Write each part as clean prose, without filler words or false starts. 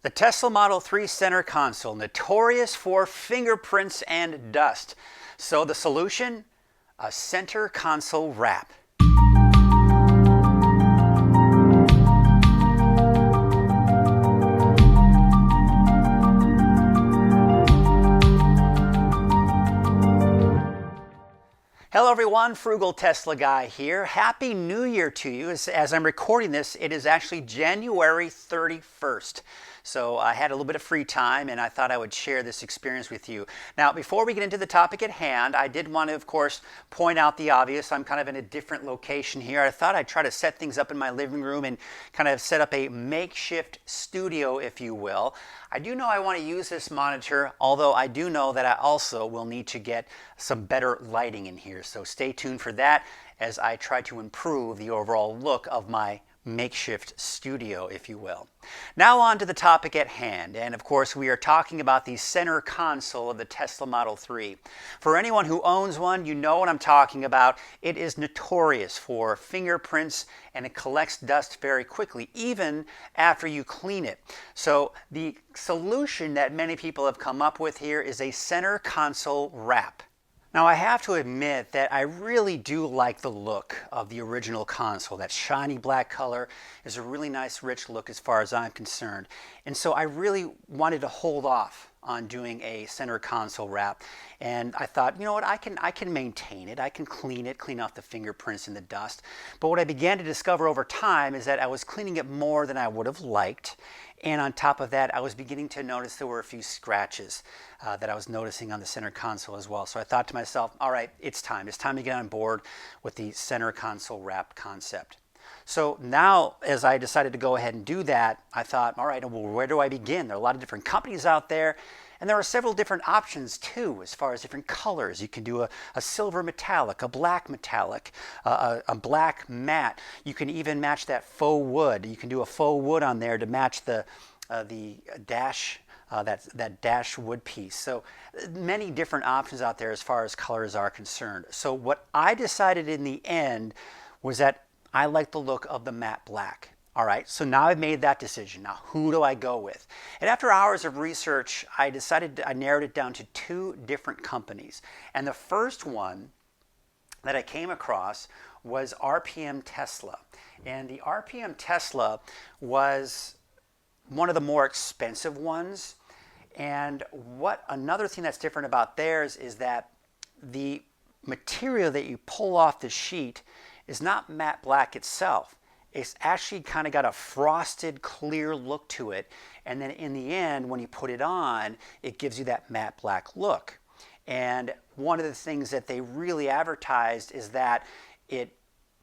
The Tesla Model 3 center console, notorious for fingerprints and dust. So the solution? A center console wrap. Hello everyone, Frugal Tesla Guy here. Happy New Year to you. As I'm recording this, it is actually January 31st. So I had a little bit of free time and I thought I would share this experience with you. Now, before we get into the topic at hand, I did want to, of course, point out the obvious. I'm kind of in a different location here. I thought I'd try to set things up in my living room and kind of set up a makeshift studio, if you will. I do know I want to use this monitor, although I do know that I also will need to get some better lighting in here. So stay tuned for that as I try to improve the overall look of my makeshift studio, if you will. Now on to the topic at hand, and of course we are talking about the center console of the Tesla Model 3. For anyone who owns one, you know what I'm talking about. It is notorious for fingerprints and it collects dust very quickly, even after you clean it. So the solution that many people have come up with here is a center console wrap. Now I have to admit that I really do like the look of the original console. That shiny black color is a really nice rich look as far as I'm concerned. And so I really wanted to hold off on doing a center console wrap. And I thought, you know what, I can maintain it. I can clean it, clean off the fingerprints and the dust. But what I began to discover over time is that I was cleaning it more than I would have liked. And on top of that, I was beginning to notice there were a few scratches that I was noticing on the center console as well. So I thought to myself, all right, it's time. It's time to get on board with the center console wrap concept. So now, as I decided to go ahead and do that, I thought, all right, well, where do I begin? There are a lot of different companies out there, and there are several different options too, as far as different colors. You can do a silver metallic, a black metallic, a black matte. You can even match that faux wood. You can do a faux wood on there to match the dash. That dash wood piece. So many different options out there as far as colors are concerned. So what I decided in the end was that I like the look of the matte black. All right, so now I've made that decision. Now who do I go with? And after hours of research, I narrowed it down to two different companies. And the first one that I came across was RPM Tesla. And the RPM Tesla was one of the more expensive ones. And another thing that's different about theirs is that the material that you pull off the sheet is not matte black itself. It's actually kind of got a frosted, clear look to it. And then in the end, when you put it on, it gives you that matte black look. And one of the things that they really advertised is that it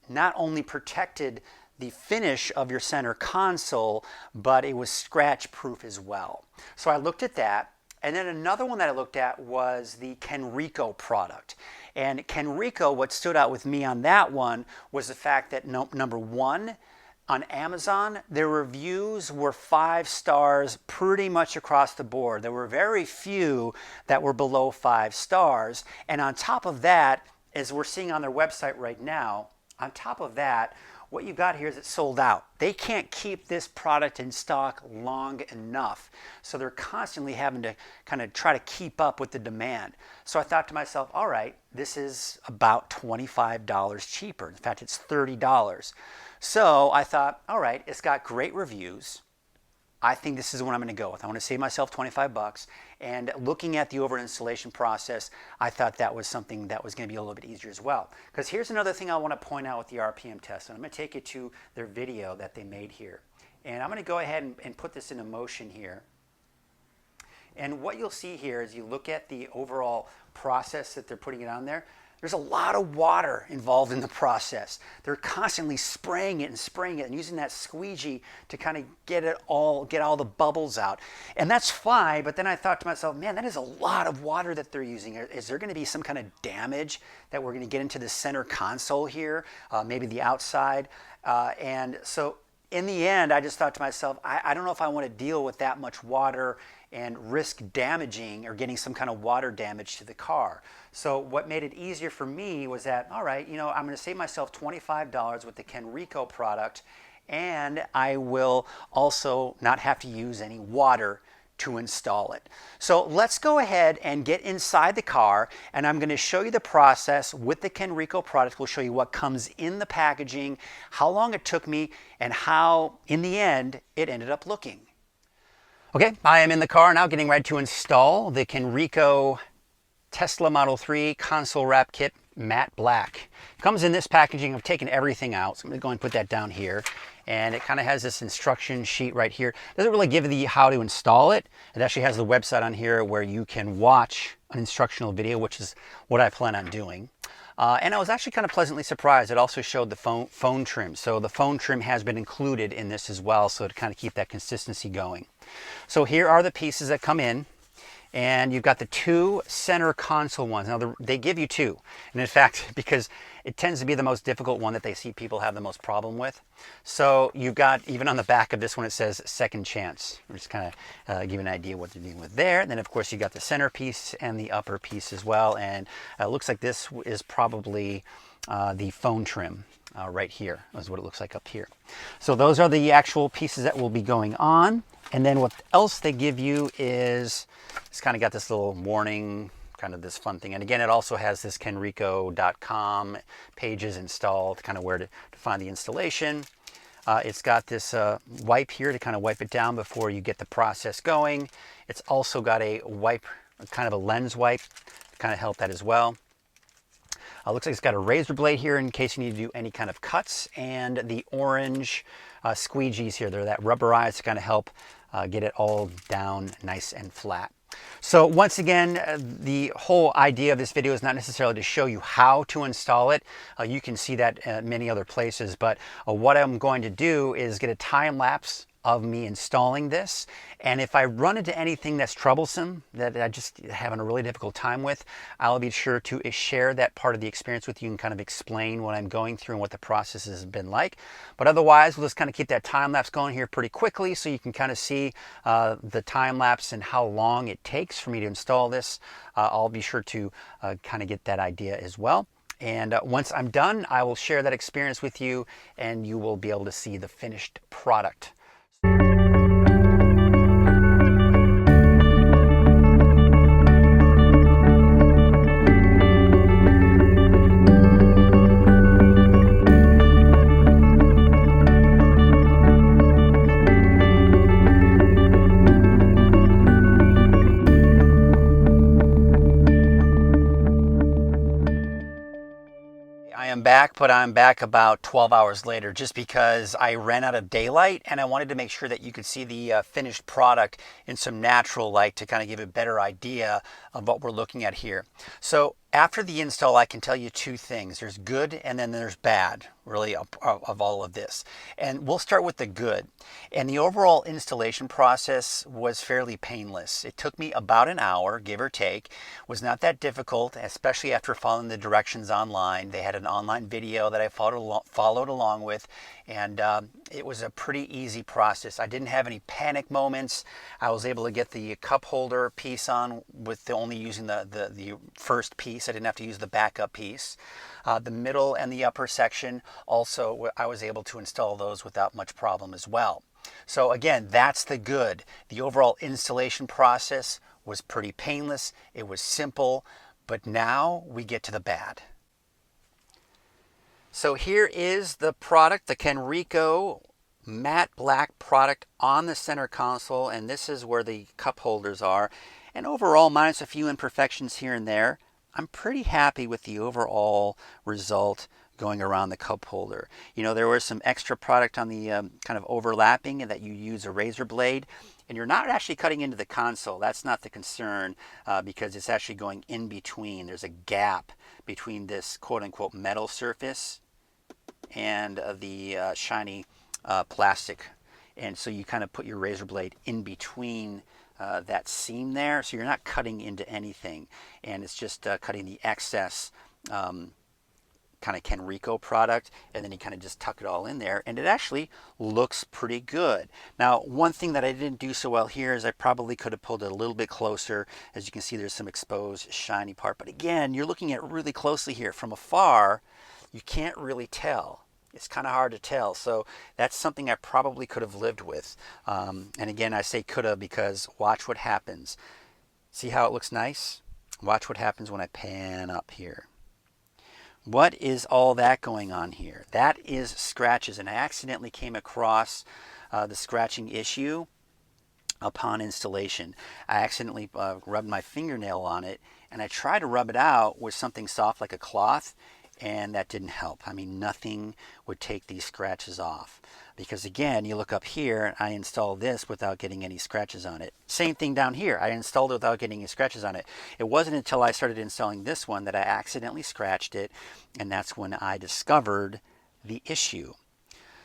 not only protected the finish of your center console, but it was scratch proof as well. So I looked at that. And then another one that I looked at was the Kenrico product. And Kenrico, what stood out with me on that one was the fact that number one, on Amazon, their reviews were 5 stars pretty much across the board. There were very few that were below 5 stars. And on top of that, as we're seeing on their website right now, on top of that, what you got here is it's sold out. They can't keep this product in stock long enough. So they're constantly having to kind of try to keep up with the demand. So I thought to myself, all right, this is about $25 cheaper. In fact, it's $30. So I thought, all right, it's got great reviews. I think this is what I'm going to go with. I want to save myself 25 bucks. And looking at the over installation process, I thought that was something that was going to be a little bit easier as well. Because here's another thing I want to point out with the RPM test. And I'm going to take you to their video that they made here. And I'm going to go ahead and put this into motion here. And what you'll see here is you look at the overall process that they're putting it on there. There's a lot of water involved in the process. They're constantly spraying it and using that squeegee to kind of get all the bubbles out. And that's fine, but then I thought to myself, man, that is a lot of water that they're using. Is there going to be some kind of damage that we're going to get into the center console here, maybe the outside? And so in the end, I just thought to myself, I don't know if I want to deal with that much water and risk damaging or getting some kind of water damage to the car. So what made it easier for me was that, all right, I'm going to save myself $25 with the Kenrico product, and I will also not have to use any water to install it. So let's go ahead and get inside the car, and I'm going to show you the process with the Kenrico product. We'll show you what comes in the packaging, how long it took me, and how in the end it ended up looking. Okay, I am in the car now getting ready to install the Kenrico Tesla Model 3 console wrap kit matte black. It comes in this packaging. I've taken everything out, so I'm going to go and put that down here. And it kind of has this instruction sheet right here. It doesn't really give you how to install it. It actually has the website on here where you can watch an instructional video, which is what I plan on doing. And I was actually kind of pleasantly surprised. It also showed the phone trim. So the phone trim has been included in this as well, so to kind of keep that consistency going. So here are the pieces that come in. And you've got the two center console ones. Now, they give you two. And in fact, because it tends to be the most difficult one that they see people have the most problem with. So you've got, even on the back of this one, it says second chance. We're just kind of give you an idea what they're dealing with there. And then, of course, you got the center piece and the upper piece as well. And it looks like this is probably the phone trim. Right here is what it looks like up here. So those are the actual pieces that will be going on. And then what else they give you is, it's kind of got this little warning, kind of this fun thing. And again, it also has this Kenrico.com pages installed, kind of where to find the installation. It's got this wipe here to kind of wipe it down before you get the process going. It's also got a wipe, kind of a lens wipe to kind of help that as well. Looks like it's got a razor blade here in case you need to do any kind of cuts, and the orange squeegees here. They're that rubberized to kind of help get it all down nice and flat. So once again, the whole idea of this video is not necessarily to show you how to install it. You can see that at many other places, but what I'm going to do is get a time lapse of me installing this. And if I run into anything that's troublesome, that I just having a really difficult time with, I'll be sure to share that part of the experience with you and kind of explain what I'm going through and what the process has been like. But otherwise, we'll just kind of keep that time lapse going here pretty quickly so you can kind of see the time lapse and how long it takes for me to install this. I'll be sure to kind of get that idea as well. And once I'm done, I will share that experience with you, and you will be able to see the finished product. Back, but I'm back about 12 hours later just because I ran out of daylight and I wanted to make sure that you could see the finished product in some natural light to kind of give a better idea of what we're looking at here. So after the install, I can tell you two things. There's good and then there's bad, really, of all of this. And we'll start with the good. And the overall installation process was fairly painless. It took me about an hour, give or take. It was not that difficult, especially after following the directions online. They had an online video that I followed along with, and it was a pretty easy process. I didn't have any panic moments. I was able to get the cup holder piece on with only using the first piece. I didn't have to use the backup piece. The middle and the upper section also, I was able to install those without much problem as well. So again, that's the good. The overall installation process was pretty painless. It was simple, but now we get to the bad. So here is the product, the Kenrico matte black product on the center console, and this is where the cup holders are. And overall, minus a few imperfections here and there, I'm pretty happy with the overall result going around the cup holder. You know, there was some extra product on the kind of overlapping, and that you use a razor blade, and you're not actually cutting into the console. That's not the concern because it's actually going in between. There's a gap between this quote-unquote metal surface and the shiny plastic. And so you kind of put your razor blade in between that seam there, so you're not cutting into anything, and it's just cutting the excess kind of Kenrico product, and then you kind of just tuck it all in there, and it actually looks pretty good. Now, one thing that I didn't do so well here is I probably could have pulled it a little bit closer. As you can see, there's some exposed shiny part, but again, you're looking at it really closely here. From afar, you can't really tell. It's kind of hard to tell. So that's something I probably could have lived with. And again, I say could have because watch what happens. See how it looks nice? Watch what happens when I pan up here. What is all that going on here? That is scratches, and I accidentally came across the scratching issue upon installation. I accidentally rubbed my fingernail on it, and I tried to rub it out with something soft like a cloth, and that didn't help. I mean, nothing would take these scratches off. Because again, you look up here, I installed this without getting any scratches on it. Same thing down here. I installed it without getting any scratches on it. It wasn't until I started installing this one that I accidentally scratched it, and that's when I discovered the issue.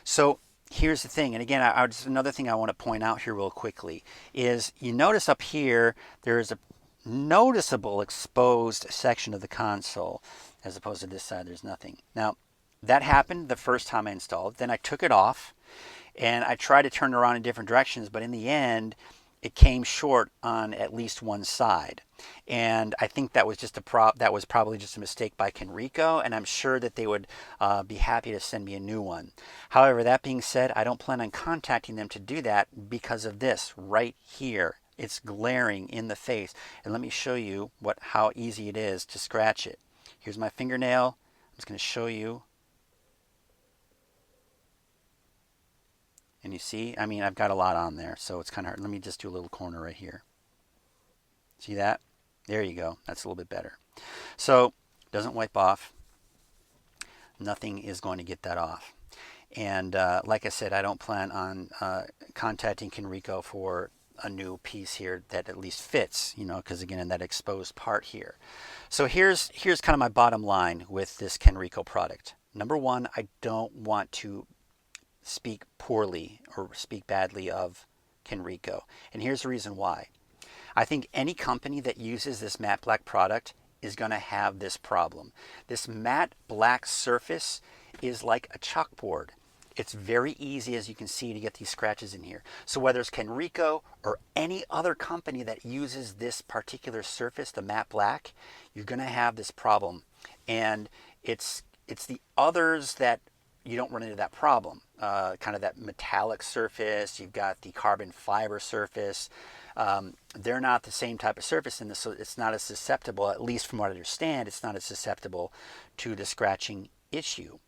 So here's the thing, and again, just another thing I want to point out here real quickly is you notice up here there is a noticeable exposed section of the console, as opposed to this side there's nothing. Now that happened the first time I installed. Then I took it off and I tried to turn it around in different directions, but in the end it came short on at least one side. And I think that was just that was probably just a mistake by Kenrico, and I'm sure that they would be happy to send me a new one. However, that being said, I don't plan on contacting them to do that because of this right here. It's glaring in the face. And let me show you how easy it is to scratch it. Here's my fingernail. I'm just going to show you. And you see, I mean, I've got a lot on there, so it's kind of hard. Let me just do a little corner right here. See that? There you go. That's a little bit better. So it doesn't wipe off. Nothing is going to get that off. And like I said, I don't plan on contacting Kenrico for a new piece here that at least fits, you know, because again, in that exposed part here. So here's kind of my bottom line with this Kenrico product. Number one, I don't want to speak poorly or speak badly of Kenrico. And here's the reason why. I think any company that uses this matte black product is going to have this problem. This matte black surface is like a chalkboard. It's very easy, as you can see, to get these scratches in here. So whether it's Kenrico or any other company that uses this particular surface, the matte black, you're going to have this problem. And it's the others that you don't run into that problem. Kind of that metallic surface, you've got the carbon fiber surface. They're not the same type of surface in this, so it's not as susceptible, at least from what I understand, it's not as susceptible to the scratching issue.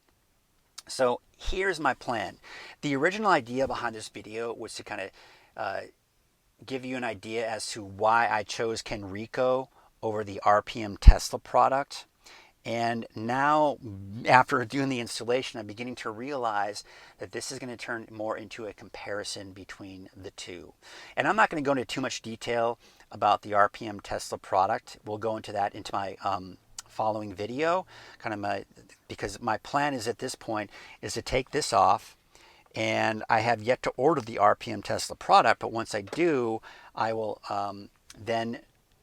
So here's my plan. The original idea behind this video was to kind of give you an idea as to why I chose Kenrico over the RPM Tesla product. And now, after doing the installation, I'm beginning to realize that this is going to turn more into a comparison between the two. And I'm not going to go into too much detail about the RPM Tesla product. We'll go into that into my following video, because my plan is at this point is to take this off, and I have yet to order the RPM Tesla product, but once I do, I will then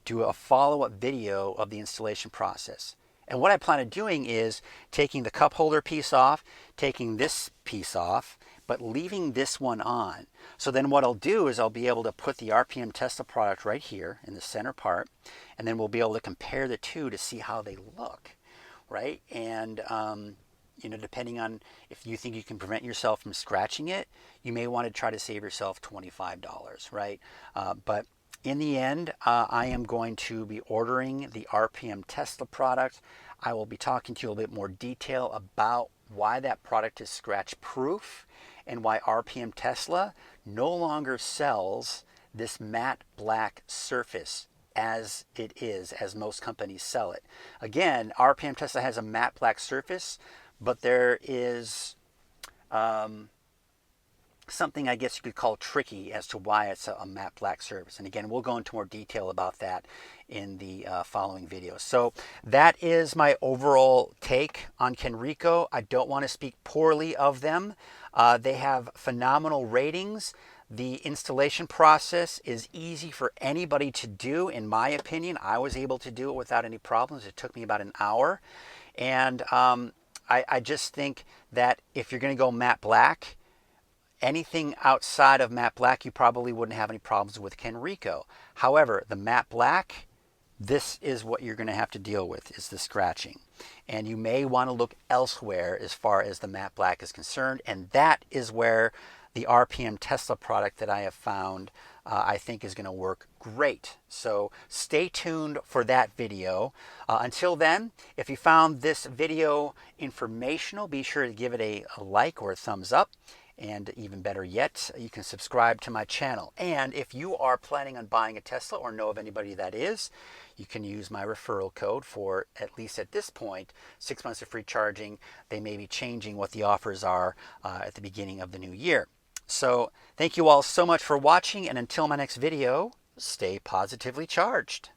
do a follow-up video of the installation process. And what I plan on doing is taking the cup holder piece off, taking this piece off, but leaving this one on. So then what I'll do is I'll be able to put the RPM Tesla product right here in the center part, and then we'll be able to compare the two to see how they look, right? And you know, depending on if you think you can prevent yourself from scratching it, you may want to try to save yourself $25, right? But in the end, I am going to be ordering the RPM Tesla product. I will be talking to you a little bit more detail about why that product is scratch proof and why RPM Tesla no longer sells this matte black surface as it is, as most companies sell it. Again, RPM Tesla has a matte black surface, but there is something I guess you could call tricky as to why it's a matte black surface. And again, we'll go into more detail about that in the following video. So that is my overall take on Kenrico. I don't want to speak poorly of them. They have phenomenal ratings. The installation process is easy for anybody to do, in my opinion. I was able to do it without any problems. It took me about an hour. And I just think that if you're going to go matte black, anything outside of matte black, you probably wouldn't have any problems with Kenrico. However, the matte black, this is what you're going to have to deal with, is the scratching. And you may want to look elsewhere as far as the matte black is concerned, and that is where the RPM Tesla product that I have found I think is going to work great. So stay tuned for that video. Until then, if you found this video informational, be sure to give it a like or a thumbs up. And even better yet, you can subscribe to my channel. And if you are planning on buying a Tesla or know of anybody that is, you can use my referral code for, at least at this point, 6 months of free charging. They may be changing what the offers are at the beginning of the new year. So thank you all so much for watching, and until my next video, stay positively charged.